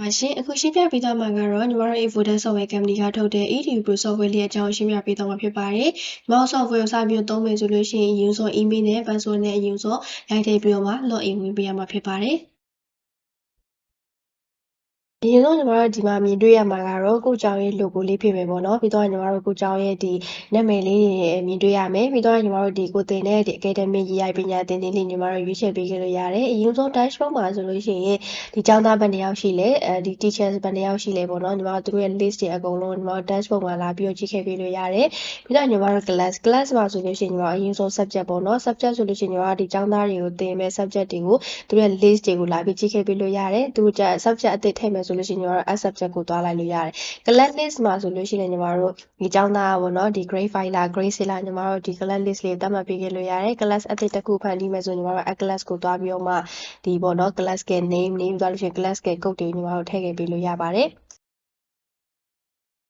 ပါရှင်အခုရှင်းပြပေးသွားမှာကတော့ညီမတို့ Evodesk software company ကထုတ်တဲ့ EDU Pro software လေးအကြောင်းရှင်းပြပေးသွားမှာဖြစ်ပါတယ်။ညီမတို့ software ကိုစပြီးသုံးမယ်ဆိုလို့ရှိရင် user email နဲ့ password နဲ့ user ရိုက်ထည့်ပြီးတော့မှ login ဝင်ပေးရမှာဖြစ်ပါတယ်။အရင်ဆုံးညီမတို့ဒီမှာမြင်တွေ့ရမှာကတော့ကိုကျောင်းရဲ့ logo လေးဖြစ်မယ်ပေါ့နော်ပြီးတော့ညီမတို့ကိုကျောင်းရဲ့ဒီနာမည်လေးတွေမြင်တွေ့ရမယ်ပြီးတော့ညီမတို့ဒီကိုတင်တဲ့ဒီ academic ရေးရိုက်ပညာသင်လေးညီမတို့ရွေးချယ်ပေးခဲ့လို့ရတယ်အရင်ဆုံး dashboard မှာဆိုလို့ရှိရင်ဒီကျောင်းသားဘယ်နှစ်ယောက်ရှိလဲဒီ teachers ဘယ်နှစ်ယောက်ရှိလဲပေါ့နော်ညီမတို့သူတို့ရဲ့ list တွေအကုန်လုံးညီမတို့ dashboard မှာလာပြီးတော့ကြည့်ခဲ့ပေးလို့ရတယ်ပြီးတော့ညီမတို့ class မှာဆိုလို့ရှိရင်ညီမတို့အရင်ဆုံး subject ပေါ့နော် subject ဆိုလို့ရှိရင်ညီမတို့ဒီကျောင်းသားတွေကိုသင်မဲ့ subject တွေကိုသူတို့ရဲ့ list တွေကိုလာပြီးကြည့်ခဲ့ပေးလို့ရတယ်သူတို့ subject အသစ်ထည့်မယ်ဆိုလို့ရှိရင်ညီမတို့ subject ကိုသွားလိုက်လို့ရတယ် class list မှာဆိုလို့ရှိရင်ညီမတို့ဒီကျောင်းသားပေါ့နော်ဒီ grade 5လား grade 6လားညီမတို့ဒီ class list လေးသတ်မှတ်ပေးခဲ့လို့ရတယ် class အသစ်တစ်ခုဖန်တီးမယ်ဆိုညီမတို့ class ကိုသွားပြီးတော့မှဒီပေါ့နော် class က name သွားလို့ရှိရင် class က code တွေညီမတို့ထည့်ခဲ့ပေးလို့ရပါတယ်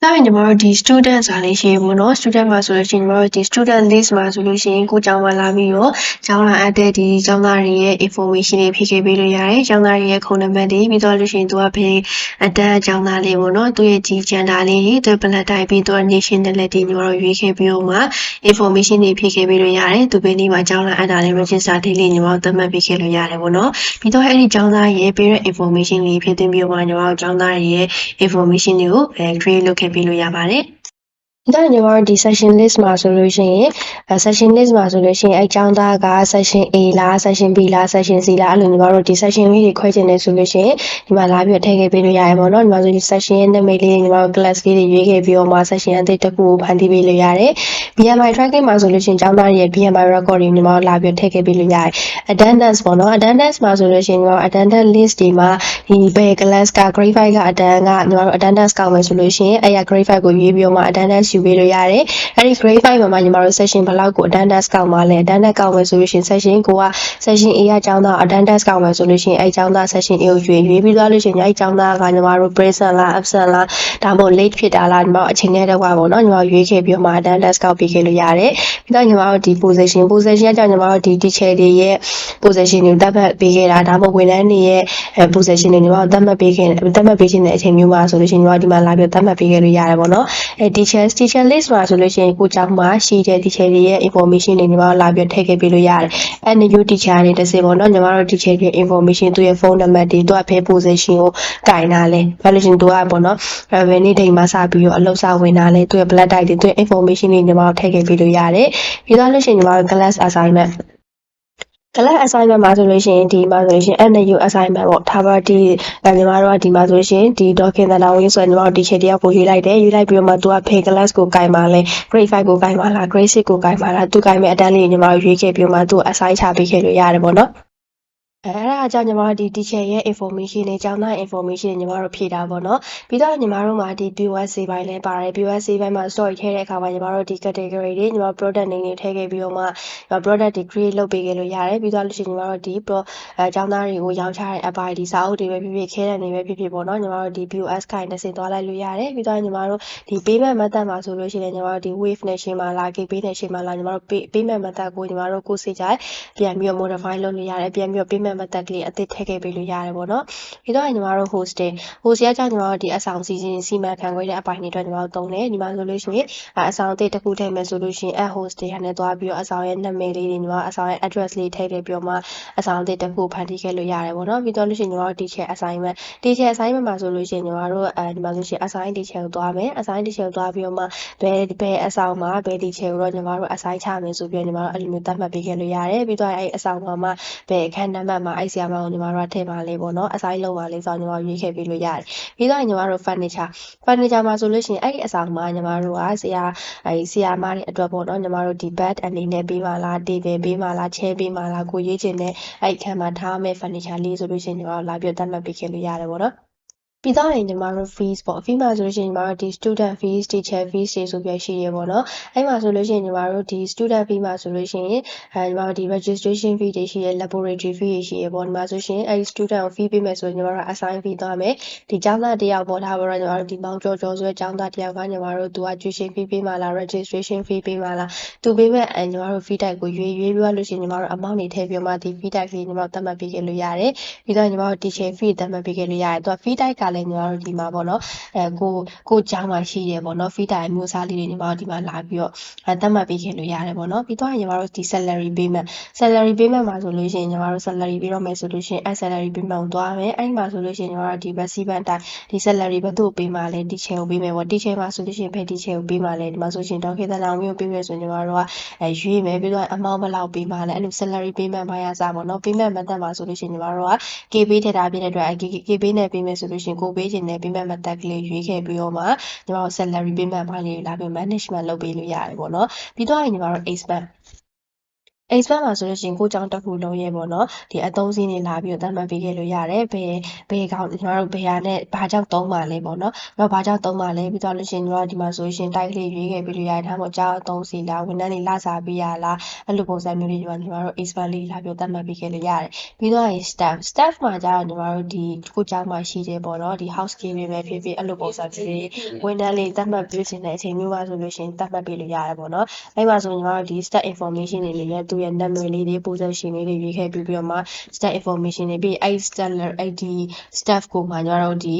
ဒါပေမဲ့ညီမတို့ဒီ student စာလေးရှိရပေါ့နော် student မှာဆိုလို့ရှိရင်ညီမတို့ဒီ student list မှာဆိုလို့ရှိရင်ကိုကျောင်းမှာလာပြီးတော့ကျောင်းလာအပ်တဲ့ဒီကျောင်းသားတွေရဲ့ information တွေဖြည့်ခဲ့ပေးလို့ရတယ်ကျောင်းသားတွေရဲ့ခုံနံပါတ်တွေပြီးတော့လို့ရှိရင်သူကဖေးအတက်ကျောင်းသားလေးပေါ့နော်သူရဲ့ကြီး gender လေးတွေသူ blood type ပြီးသူ nationality ညီမတို့ရွေးခဲ့ပြီးတော့မှ information တွေဖြည့်ခဲ့ပေးလို့ရတယ်သူဘေးလေးမှာကျောင်းလာအပ်တာလေး register လေးညီမတို့သတ်မှတ်ပေးခဲ့လို့ရတယ်ပေါ့နော်ပြီးတော့အဲ့ဒီကျောင်းသားရဲ့ parent information လေးဖြည့်သွင်းပြီးတော့မှညီမတို့ကျောင်းသားရဲ့ information တွေကို create လုပ်ခဲ့ပေးလို့ရပါတယ်ဒါညီမတို့ဒီ section list မှာဆိုလို့ရှိရင်section list မှာဆိုလို့ရှိရင်အဲကျောင်းသားက section A လား section B လား section C လားအဲ့လိုညီမတို့ဒီ section လေးတွေခွဲချင်တယ်ဆိုလို့ရှိရင်ဒီမှာလာပြီးတော့ထည့်ခဲ့ပေးလို့ရတယ်ပေါ့နော်ညီမတို့ဒီ section ရဲ့နာမည်လေးညီမတို့ class လေးတွေရွေးခဲ့ပြီးတော့မှ section အသစ်တစ်ခုကိုဖန်တီးပေးလို့ရတယ် BMI tracking မှာဆိုလို့ရှိရင်ကျောင်းသားတွေရဲ့ BMI record တွေညီမတို့လာပြီးတော့ထည့်ခဲ့ပေးလို့ရတယ် attendance ပေါ့နော် attendance မှာဆိုလို့ရှိရင်ညီမတို့ attendance list ဒီမှာဒီဘယ် class က grade 5ကအတန်းကညီမတို့ attendance ကောက်မယ်ဆိုလို့ရှိရင်အဲ့ရ grade 5ကိုရွေးပြီးတော့မှ attendance ယူပေးလို့ရတယ်အဲ့ဒီ grade 5မှာညီမတို့ section ဘယ်လောက်ကို attendance ကောက်မှာလဲ attendance ကောက်မယ်ဆိုလို့ရှိရင် section ကိုက section A ကကျောင်းသား attendance ကောက်မယ်ဆိုလို့ရှိရင်အဲ့ကျောင်းသား section A ကိုရွေးပြီးသွားလို့ရှိရင်အဲ့ကျောင်းသားကညီမတို့ present လား absent လားဒါမှမဟုတ် late ဖြစ်တာလားညီမတို့အချိန်နဲ့တော့ပေါ့နော်ညီမတို့ရွေးခဲ့ပြီးတော့မှ attendance ကောက်ပေးခဲ့လို့ရတယ်ပြီးတော့ညီမတို့ဒီ position ကကြောင့်ညီမတို့ဒီ teacher တွေရဲ့ position ကိုသတ်မှတ်ပေးခဲ့တာဒါမှမဟုတ်ဝန်ထမ်းတွေရဲ့ position တွေညီမတို့သတ်မှတ်ပေးခြင်းတဲ့အချိန်မျိုးမှာဆိုလို့ရှိရင်ညီမတို့ဒီမှာလာပြီးသတ်မှတ်ပေးခဲ့လို့ရတယ်ပေါ့နော်teacher list မှာဆိုလို့ရှိရင်ကိုကျောင်းမှာရှိတဲ့ teacher တွေရဲ့ information တွေညီမတို့လာပြီးထည့်ခဲ့ပေးလို့ရတယ်အဲ့ new teacher တွေတစ်စင်ပေါ့နော်ညီမတို့ teacher တွေ information သူရဲ့ phone number တွေသူကဖဲ position ကိုကင်တာလဲဘာလို့ရှင်သူကပေါ့နော်ဘယ်နေ့ချိန်မှာစပြီးတော့အလုပ်စဝင်တာလဲသူရဲ့ blood type တွေသူရဲ့ information တွေညီမတို့ထည့်ခဲ့ပေးလို့ရတယ်ပြီးတော့လို့ရှိရင်ညီမတို့ class assignment class assignment မှာဆိုလို့ရှိရင်ဒီမှာဆိုလို့ရှိရင် NU assignment ပေါ့ဒါပါဒီညီမတို့ကဒီမှာဆိုလို့ရှိရင်ဒီ document တနာဝင်ဆိုညီမတို့ teacher တယောက်ကိုရွေးလိုက်တယ်ရွေးလိုက်ပြီးတော့မှသူကဖေ class ကိုကင်ပါလဲ grade 5ကိုကင်ပါလား grade 6ကိုကင်ပါလားသူကင်မဲ့အတန်းလေးညီမတို့ရွေးခဲ့ပြီးတော့မှသူ assign ချပေးခဲ့လို့ရတယ်ပေါ့နော်အဲ့ဒါကြောင့်ညီမတို့ဒီ teacher ရဲ့ information တွေကျောင်းသား information ညီမတို့ဖြည့်တာပေါ့နော်ပြီးတော့ညီမတို့မှာဒီ POS ပိုင်းလည်းပါတယ် POS ပိုင်းမှာ story ထည့်တဲ့အခါမှာညီမတို့ဒီ category တွေညီမတို့ product name တွေထည့်ခဲ့ပြီးတော့မှ product တွေ create လုပ်ပေးခဲ့လို့ရတယ်ပြီးတော့လို့ရှိရင်ညီမတို့ဒီကျောင်းသားတွေကိုရောင်းချတဲ့ app တွေဒီစာအုပ်တွေပဲဖြစ်ဖြစ်ခဲတံတွေပဲဖြစ်ဖြစ်ပေါ့နော်ညီမတို့ဒီ POS ခိုင်တစ်စင်သွားလိုက်လို့ရတယ်ပြီးတော့ညီမတို့ဒီ payment method မှာဆိုလို့ရှိရင်ညီမတို့ဒီ wave နဲ့ရှင်းမှာလား gateway နဲ့ရှင်းမှာလားညီမတို့ payment method ကိုညီမတို့ကိုယ်စိတ်ကြိုက်ပြန်ပြီးတော့ modify လုပ်လို့ရတယ်ပြန်ပြီးတော့ payment method ကလေးအသစ်ထည့်ခဲ့ပေးလို့ရတယ်ပေါ့နော်ပြီးတော့ညီမတို့ host ကကြောင့်ညီမတို့ဒီအဆောင်စီမံခန့်ခွဲတဲ့အပိုင်းတွေအတွက်ညီမတို့သုံးတယ်ညီမဆိုလို့ရှိရင်အဆောင်အသစ်တစ်ခုထည့်မယ်ဆိုလို့ရှိရင် host တွေနဲ့သွားပြီးတော့အဆောင်ရဲ့နာမည်လေးတွေညီမအဆောင်ရဲ့ address လေးထည့်ခဲ့ပြီးတော့မှအဆောင်အသစ်တစ်ခုဖန်တီးခဲ့လို့ရတယ်ပေါ့နော်ပြီးတော့လို့ရှိရင်ညီမတို့ teacher assignment မှာဆိုလို့ရှိရင်ညီမတို့ဒီမှာဆိုရှင် assign teacher ကိုသွားမယ် assign teacher ကိုသွားပြီးတော့မှဘယ်အဆောင်မှာဘယ် teacher ကိုတော့ညီမတို့ assign ချမယ်ဆိုပြီးတော့ညီမတို့အဲ့လိုမျိုးသတ်မှတ်ပေးခဲ့လို့ရတယ်ပြီးတော့အဲ့အဆောင်မှာဘယ်အခန်းနံပါတ်မှာအဲ့ဆရာမကိုညီမတို့ထည့်ပါလေပေါ့နော် assign လုပ်ပါလေဆိုတော့ညီမတို့ရွေးခဲ့ပေးလို့ရတယ်ပြီးတော့ညီမတို့ furniture မှာဆိုလို့ရှိရင်အဲ့ဒီအဆောင်မှာညီမတို့ကဆရာမတွေအတွက်ပေါ့နော်ညီမတို့ဒီ bed အနေနဲ့ပေးပါလား table ပေးပါလား chair ပေးပါလားကိုရွေးချင်တဲ့အဲ့အခန်းမှာထားမယ့် furniture လေးဆိုလို့ရှိရင်ညီမတို့လာပြီးသတ်မှတ်ပေးခဲ့လို့ရတယ်ပေါ့နော်ပြီးတော့ညီမတို့ fees ပေါ့ fee မှာဆိုလို့ရှိရင်ညီမတို့ဒီ student fees teacher fees တွေဆိုပြီးရှိရပေါ့နော်အဲ့မှာဆိုလို့ရှိရင်ညီမတို့ဒီ student fee မှာဆိုလို့ရှိရင်ညီမတို့ဒီ registration fee တွေရှိရ laboratory fee တွေရှိရပေါ့ဒီမှာဆိုရှင်အဲ့ student fee ပေးမယ်ဆိုရင်ညီမတို့ assign fee သွားမယ်ဒီကျောင်းသားတယောက်ပေါ့ဒါပေါ်တော့ညီမတို့ဒီမောင်ကျော်ဆိုတဲ့ကျောင်းသားတယောက်ကညီမတို့သူက tuition fee ပေးမှာလား registration fee ပေးမှာလားသူပေးမဲ့ညီမတို့ fee type ကိုရွေးပြီးလို့ရှိရင်ညီမတို့ amount တွေထည့်ပြီးမှဒီ fee type လေးညီမတို့သတ်မှတ်ပေးခဲ့လို့ရတယ်ပြီးတော့ညီမတို့ teacher fee သတ်မှတ်ပေးခဲ့လို့ရတယ်သူက fee type က လည်းညီမတို့ဒီမှာပေါ့နော်ကိုကျောင်းမှာရှိတယ်ပေါ့နော် free time မျိုးစားလေးတွေညီမတို့ဒီမှာလာပြီးတော့သတ်မှတ်ပေးခဲ့လို့ရတယ်ပေါ့နော်ပြီးတော့ညီမတို့ဒီ salary payment မှာဆိုလို့ရှိရင်ညီမတို့ salary ပေးတော့မယ်ဆိုလို့ရှိရင် salary payment ကိုသွားမယ်အဲ့ဒီမှာဆိုလို့ရှိရင်ညီမတို့ဒီ receipt အတိုင်းဒီ salary ဘယ်သူ့ပေးမှာလဲ teacher ကိုပေးမယ်ပေါ့ teacher မှာဆိုလို့ရှိရင်ဘယ် teacher ကိုပေးမှာလဲဒီမှာဆိုရှင်ဒေါက်ခေတနာမျိုးပေးမယ်ဆိုညီမတို့ကရွေးမယ်ပြီးတော့ amount ဘယ်လောက်ပေးမှာလဲအဲ့လို salary payment ပိုင်းရစားပေါ့နော် payment method မှာဆိုလို့ရှိရင်ညီမတို့က KB ထည့်ထားပြတဲ့အတွက် KB နဲ့ပေးမယ်ဆိုလို့ရှိရင်ကိုပေးခြင်းနဲ့ payment method ကလေးရွေးခဲ့ပြီးတော့မှညီမတို့ salary payment ပိုင်းလေးလာပြီး management လုပ်ပေးလို့ရတယ်ပေါ့နော်ပြီးတော့ညီမတို့ expense မှာဆိုလို့ရှိရင်ကိုကြောင့်တစ်ခုလုံးရဲ့ပေါ့နော်ဒီအသုံးစည်းနေလာပြီးတော့တတ်မှတ်ပေးခဲ့လို့ရတယ်ဘယ်ကောင်ညီမတို့ဘယ်ဟာနဲ့ဘာကြောင့်သုံးပါလဲပေါ့နော်တော့ဘာကြောင့်သုံးပါလဲပြီးတော့လို့ရှိရင်ညီမတို့ဒီမှာဆိုလို့ရှိရင်တိုက်ကလေးရွေးခဲ့ပြီးလို့ရတယ်ဒါမှမဟုတ်ကြောင်းအသုံးစည်းလားဝန်ထမ်းတွေလာစားပေးရလားအဲ့လိုပုံစံမျိုးလေးညီမတို့ expense လေးလာပြီးတော့တတ်မှတ်ပေးခဲ့လို့ရတယ်ပြီးတော့ရင် staff မှာကျတော့ညီမတို့ဒီကိုကြောင့်မှာရှိတယ်ပေါ့နော်ဒီ housekeeping ပဲဖြစ်ဖြစ်အဲ့လိုပုံစံမျိုးလေးဝန်ထမ်းလေးတတ်မှတ်ပေးခြင်းတဲ့အချိန်မျိုးပါဆိုလို့ရှိရင်တတ်မှတ်ပေးလို့ရတယ်ပေါ့နော်အဲ့မှာဆိုညီမတို့ဒီ staff information တွေလေးနဲ့သူရဲ့နာမည်လေးတွေ position လေးတွေရွေးခဲ့ပြီးတော့မှ staff information တွေပြီးအဲ့ဒီ staff ကိုမှညီမတို့ဒီ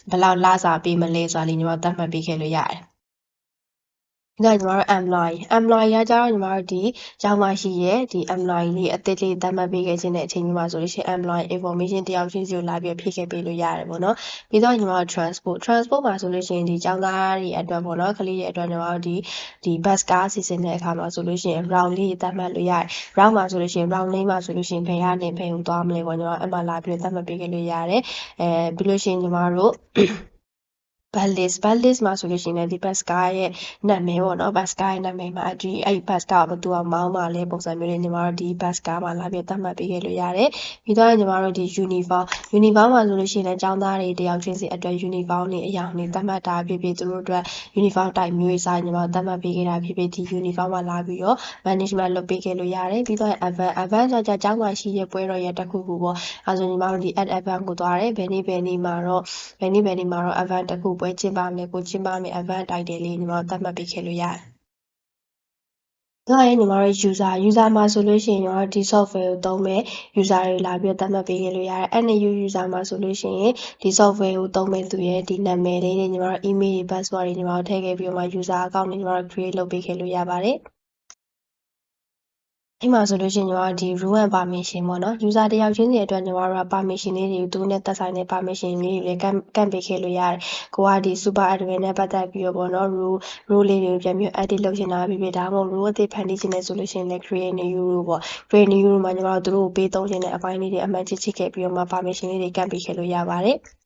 ဘယ်လောက်လစာပေးမလဲဆိုတာလေးညီမတို့သတ်မှတ်ပေးခဲ့လို့ရတယ်ဒါညီမတို့ employee ကကြတော့ညီမတို့ဒီကျောင်းမှာရှိရဲ့ဒီ employee လေးအသစ်လေးသတ်မှတ်ပေးခဲ့ခြင်းတဲ့အချိန်မျိုးမှာဆိုလို့ရှိရင် employee information တယောက်ချင်းစီကိုလာပြီးဖြည့်ခဲ့ပေးလို့ရတယ်ပေါ့နော်ပြီးတော့ညီမတို့ transport မှာဆိုလို့ရှိရင်ဒီကျောင်းသားတွေအတွက်ပေါ့နော်ကလေးတွေအတွက်ညီမတို့ဒီ bus ကားစီစဉ်တဲ့အခါမှာဆိုလို့ရှိရင် round လေးသတ်မှတ်လို့ရတယ် round မှာဆိုလို့ရှိရင် round လေးမှာဆိုလို့ရှိရင်ဘယ်ကနေဘယ်ကိုသွားမလဲပေါ့ညီမတို့အမှလာပြီးသတ်မှတ်ပေးခဲ့လို့ရတယ်ပြီးလို့ရှိရင်ညီမတို့bus list မှာဆိုလို့ရှိရင်ဒီ bus ကားရဲ့နာမည်ပေါ့နော် bus ကားရဲ့နာမည်မှာအဲ့ bus ကားကိုဘယ်သူကမောင်းမှာလဲပုံစံမျိုးလေးညီမတို့ဒီ bus ကားမှာလာပြီးသတ်မှတ်ပေးခဲ့လို့ရတယ်ပြီးတော့ညီမတို့ဒီ uniform မှာဆိုလို့ရှိရင်လည်းကျောင်းသားတွေတယောက်ချင်းစီအတွက် uniform တွေအယောင်တွေသတ်မှတ်တာဖြစ်ဖြစ်သူတို့အတွက် uniform type မျိုးစားညီမတို့သတ်မှတ်ပေးခဲ့တာဖြစ်ဖြစ်ဒီ uniform မှာလာပြီးတော့ management လုပ်ပေးခဲ့လို့ရတယ်ပြီးတော့ advance ဆိုကြကျောင်းမှာရှိတဲ့ပွဲတော်ရဲ့တစ်ခုခုပေါ့အဲဆိုညီမတို့ဒီ advance ကိုသွားတယ်ဘယ်နေ့မှာတော့ advance တစ်ခုပွဲကျင်းပမယ်ကိုကျင်းပမယ် event title လေးညီမတို့သတ်မှတ်ပေးခဲ့လို့ရတယ်။ဒါရင်ညီမတို့ user မှာဆိုလို့ရှိရင်ညီမတို့ဒီ software ကိုသုံးမဲ့ user တွေလာပြီးသတ်မှတ်ပေးခဲ့လို့ရတယ်။ NAU user မှာဆိုလို့ရှိရင်ဒီ software ကိုသုံးမဲ့သူရဲ့ဒီနာမည်လေးတွေညီမတို့ email တွေ password တွေညီမတို့ထည့်ခဲ့ပြီးတော့မှ user account တွေညီမတို့ create လုပ်ပေးခဲ့လို့ရပါတယ်။အဲ့မှာဆိုလို့ရှိရင်ညီမတို့ဒီ rule and permission ပေါ့နော် user တယောက်ချင်းစီအတွက်ညီမတို့က permission လေးတွေကိုသူနဲ့သက်ဆိုင်တဲ့ permission လေးတွေလည်းကန့်ပေးခဲ့လို့ရတယ်။ကိုကဒီ super admin နဲ့ပတ်သက်ပြီးတော့ပေါ့နော် rule လေးတွေကိုပြန်ပြီး edit လုပ်ချင်တာဖြစ်ဖြစ်ဒါမှမဟုတ် rule အသစ်ဖန်တီးချင်တယ်ဆိုလို့ရှိရင်လည်း create new rule ပေါ့ create new rule မှာညီမတို့သူတို့ကိုပေးသုံးချင်တဲ့အပိုင်းလေးတွေအမှန်ချစ်ခဲ့ပြီးတော့မှ permission လေးတွေကန့်ပေးခဲ့လို့ရပါတယ်။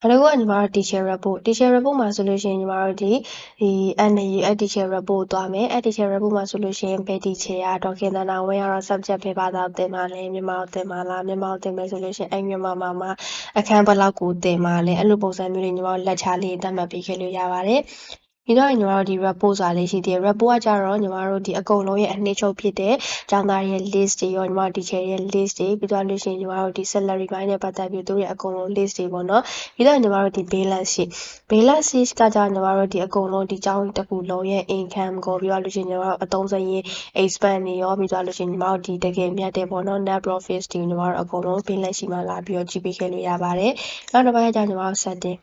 နောက်တစ်ခုကညီမတို့ teacher report မှာဆိုလို့ရှိရင်ညီမတို့ဒီ NAU teacher report သွားမယ်teacher report မှာဆိုလို့ရှိရင်ဘယ် teacher ကဒေါက်ခင်သန္တာဝင်းကတော့ subject ဘယ်ဘာသာသင်ပါလဲမြန်မာကိုသင်ပါလားမြန်မာကိုသင်မယ်ဆိုလို့ရှိရင်အဲ့မြန်မာမှာအခန်းဘယ်လောက်ကိုသင်ပါလဲအဲ့လိုပုံစံမျိုးတွေညီမတို့လက်ချလေးသတ်မှတ်ပေးခဲ့လို့ရပါတယ်ပြီးတော့ညီမတို့ဒီ report ဆိုတာလေးရှိသေးတယ် report ကကြတော့ညီမတို့ဒီအကုန်လုံးရဲ့အနှစ်ချုပ်ဖြစ်တဲ့ကျောင်းသားရဲ့ list တွေရောညီမတို့ teacher ရဲ့ list တွေပြီးတော့လို့ရှိရင်ညီမတို့ဒီ salary ပိုင်းနဲ့ပတ်သက်ပြီးသူတို့ရဲ့အကုန်လုံး list တွေပေါ့နော်ပြီးတော့ညီမတို့ဒီ balance sheet ကကြညီမတို့ဒီအကုန်လုံးဒီကျောင်းတစ်ခုလုံးရဲ့ income ကိုပြီးတော့လို့ရှိရင်ညီမတို့အသုံးစရိတ် expense တွေရောပြီးတော့လို့ရှိရင်ညီမတို့ဒီတကယ်မြတ်တဲ့ပေါ့နော် net profit တွေညီမတို့အကုန်လုံး balance sheet မှာလာပြီးတော့ကြည့်ပေးခဲ့လို့ရပါတယ်နောက်တစ်ပိုင်းကကြညီမတို့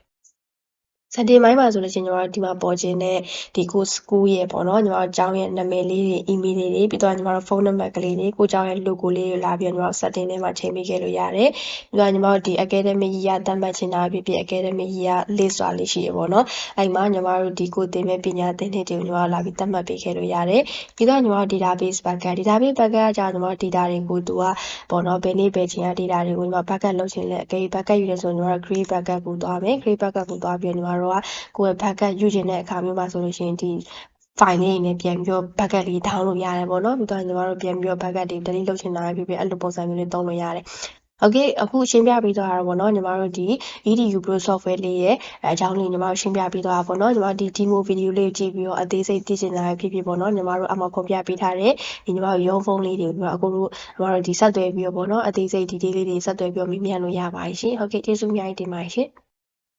setting ပိုင်းမှာဆိုလို့ရှိရင်ညီမတို့ဒီမှာပေါ်ခြင်းနဲ့ဒီကို school ရဲ့ပေါ့နော်ညီမတို့ကျောင်းရဲ့နာမည်လေးတွေ email တွေပြီးတော့ညီမတို့ဖုန်းနံပါတ်ကလေးတွေကိုကျောင်းရဲ့ logo လေးတွေလာပြီးတော့ညီမတို့ setting ထဲမှာချိန်ပေးခဲ့လို့ရတယ်ပြီးတော့ညီမတို့ဒီ academic year သတ်မှတ်ချင်တာဖြစ်ဖြစ် academic year list ဆိုတာလေးရှိရပေါ့နော်အဲ့မှာညီမတို့ဒီကိုသင်မဲ့ပညာသင်နှစ်တွေကိုညီမတို့လာပြီးသတ်မှတ်ပေးခဲ့လို့ရတယ်ပြီးတော့ညီမတို့ database backup ကကြာညီမတို့ data တွေကိုသူကပေါ့နော်ဘယ်နေ့ဘယ်ချိန်က data တွေကိုညီမ backup လုပ်ချင်လဲအကယ် backup ယူရဲဆိုညီမတို့ create backup ကိုသွားမယ် create backup ကိုသွားပြီးညီမတို့ကကိုယ့်ရဲ့ backup ယူချင်တဲ့အခါမျိုးမှာဆိုလို့ရှိရင်ဒီ file လေးနဲ့ပြန်ပြီးတော့ backup လေး download ရတယ်ပေါ့နော်ပြီးတော့ညီမတို့ပြန်ပြီးတော့ backup တွေ delete လုပ်ချင်တာဖြစ်ဖြစ်အဲ့လိုပုံစံမျိုးလေးသုံးလို့ရတယ်Okay အခုရှင်းပြပေးသွားတာပေါ့နော်ညီမတို့ဒီ EDU Pro software လေးရဲ့အကြောင်းလေးညီမတို့ရှင်းပြပေးသွားတာပေါ့နော်ညီမတို့ဒီ demo video လေးကိုကြည့်ပြီးတော့အသေးစိတ်သိချင်တာဖြစ်ဖြစ်ပေါ့နော်ညီမတို့အမှဖော်ပြပေးထားတဲ့ဒီညီမတို့ရုံးဖုန်းလေးတွေကိုအခုတို့ညီမတို့ဒီဆက်သွယ်ပြီးတော့ပေါ့နော်အသေးစိတ် detail လေးတွေဆက်သွယ်ပြီးတော့မေးမြန်းလို့ရပါတယ်ရှင်ဟုတ်ကဲ့ကျေးဇူးအများကြီးတင်ပါတယ်ရှင်